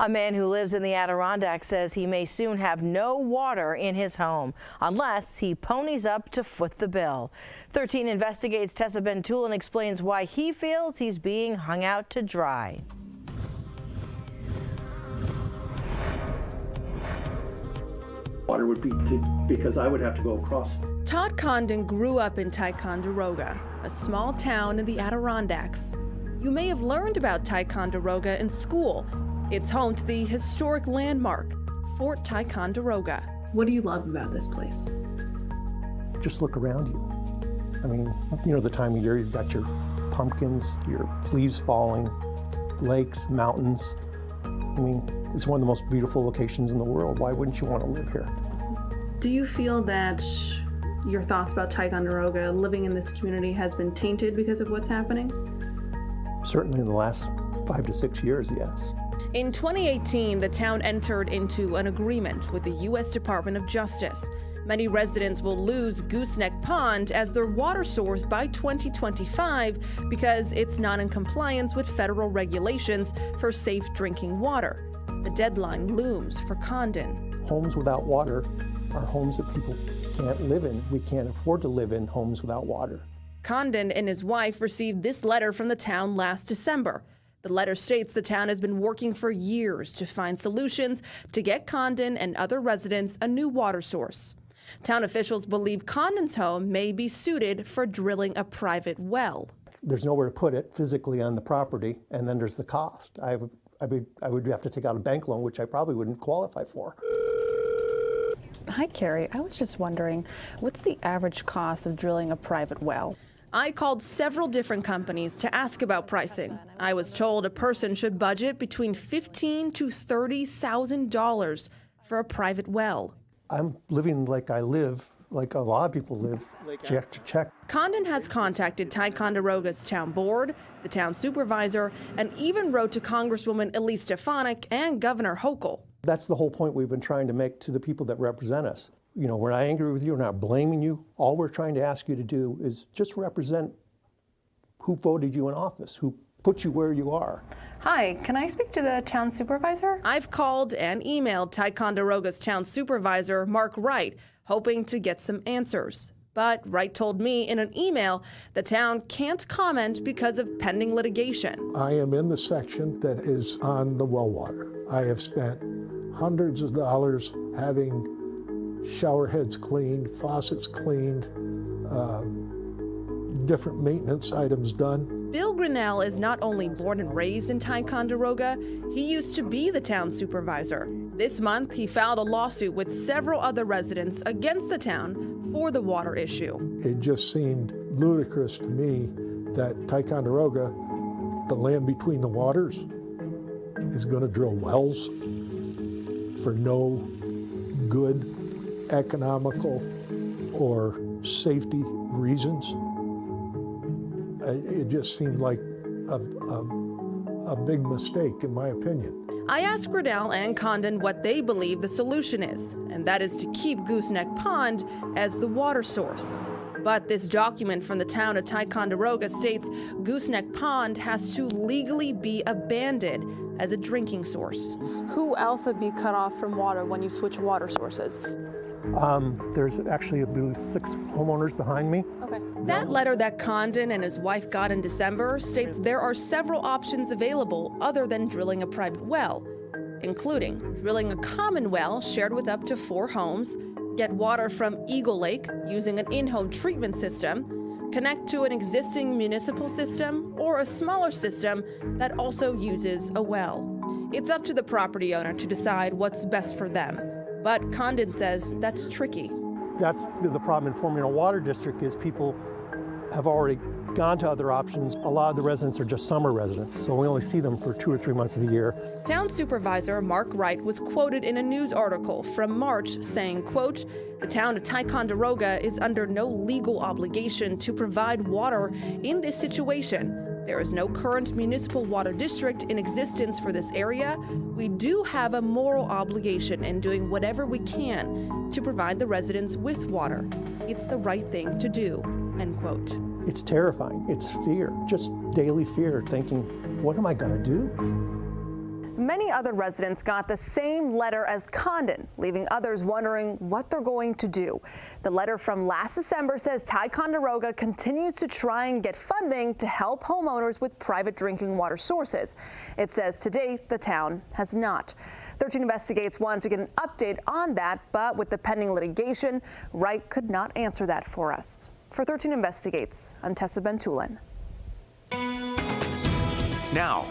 A man who lives in the Adirondacks says he may soon have no water in his home unless he ponies up to foot the bill. 13 investigates Tessa Bentoul and explains why he feels he's being hung out to dry. Water would be because I would have to go across. Todd Condon grew up in Ticonderoga, a small town in the Adirondacks. You may have learned about Ticonderoga in school. It's home to the historic landmark, Fort Ticonderoga. What do you love about this place? Just look around you. I mean, you know, the time of year you've got your pumpkins, your leaves falling, lakes, mountains. I mean, it's one of the most beautiful locations in the world. Why wouldn't you want to live here? Do you feel that your thoughts about Ticonderoga, living in this community, has been tainted because of what's happening? Certainly in the last 5 to 6 years, yes. In 2018, the town entered into an agreement with the U.S. Department of Justice. Many residents will lose Gooseneck Pond as their water source by 2025 because it's not in compliance with federal regulations for safe drinking water. The deadline looms for Condon. Homes without water are homes that people can't live in. We can't afford to live in homes without water. Condon and his wife received this letter from the town last December. The letter states the town has been working for years to find solutions to get Condon and other residents a new water source. Town officials believe Condon's home may be suited for drilling a private well. There's nowhere to put it physically on the property, and then there's the cost. I would have to take out a bank loan, which I probably wouldn't qualify for. Hi, Carrie. I was just wondering, what's the average cost of drilling a private well? I called several different companies to ask about pricing. I was told a person should budget between $15,000 to $30,000 for a private well. I'm living like I live, like a lot of people live, check to check. Condon has contacted Ticonderoga's town board, the town supervisor, and even wrote to Congresswoman Elise Stefanik and Governor Hochul. That's the whole point we've been trying to make to the people that represent us. You know, we're not angry with you, we're not blaming you. All we're trying to ask you to do is just represent who voted you in office, who put you where you are. Hi, can I speak to the town supervisor? I've called and emailed Ticonderoga's town supervisor, Mark Wright, hoping to get some answers. But Wright told me in an email the town can't comment because of pending litigation. I am in the section that is on the well water. I have spent hundreds of dollars having shower heads cleaned, faucets cleaned, different maintenance items done. Bill Grinnell is not only born and raised in Ticonderoga, he used to be the town supervisor. This month, he filed a lawsuit with several other residents against the town for the water issue. It just seemed ludicrous to me that Ticonderoga, the land between the waters, is going to drill wells for no good economical or safety reasons. It just seemed like a big mistake, in my opinion. I asked Grinnell and Condon what they believe the solution is, and that is to keep Gooseneck Pond as the water source. But this document from the town of Ticonderoga states Gooseneck Pond has to legally be abandoned as a drinking source. Who else would be cut off from water when you switch water sources? There's actually about 6 homeowners behind me. Okay. That letter that Condon and his wife got in December states there are several options available other than drilling a private well, including drilling a common well shared with up to 4 homes, get water from Eagle Lake using an in-home treatment system, connect to an existing municipal system, or a smaller system that also uses a well. It's up to the property owner to decide what's best for them. But Condon says that's tricky. That's the problem in forming a water district is people have already gone to other options. A lot of the residents are just summer residents, so we only see them for 2 or 3 months of the year. Town Supervisor Mark Wright was quoted in a news article from March saying, quote, "The town of Ticonderoga is under no legal obligation to provide water in this situation. There is no current municipal water district in existence for this area. We do have a moral obligation in doing whatever we can to provide the residents with water. It's the right thing to do," end quote. It's terrifying. It's fear, just daily fear, thinking, what am I going to do? Many other residents got the same letter as Condon, leaving others wondering what they're going to do. The letter from last December says Ticonderoga continues to try and get funding to help homeowners with private drinking water sources. It says to date the town has not. 13 Investigates wanted to get an update on that, but with the pending litigation, Wright could not answer that for us. For 13 Investigates, I'm Tessa Bentulin. Now,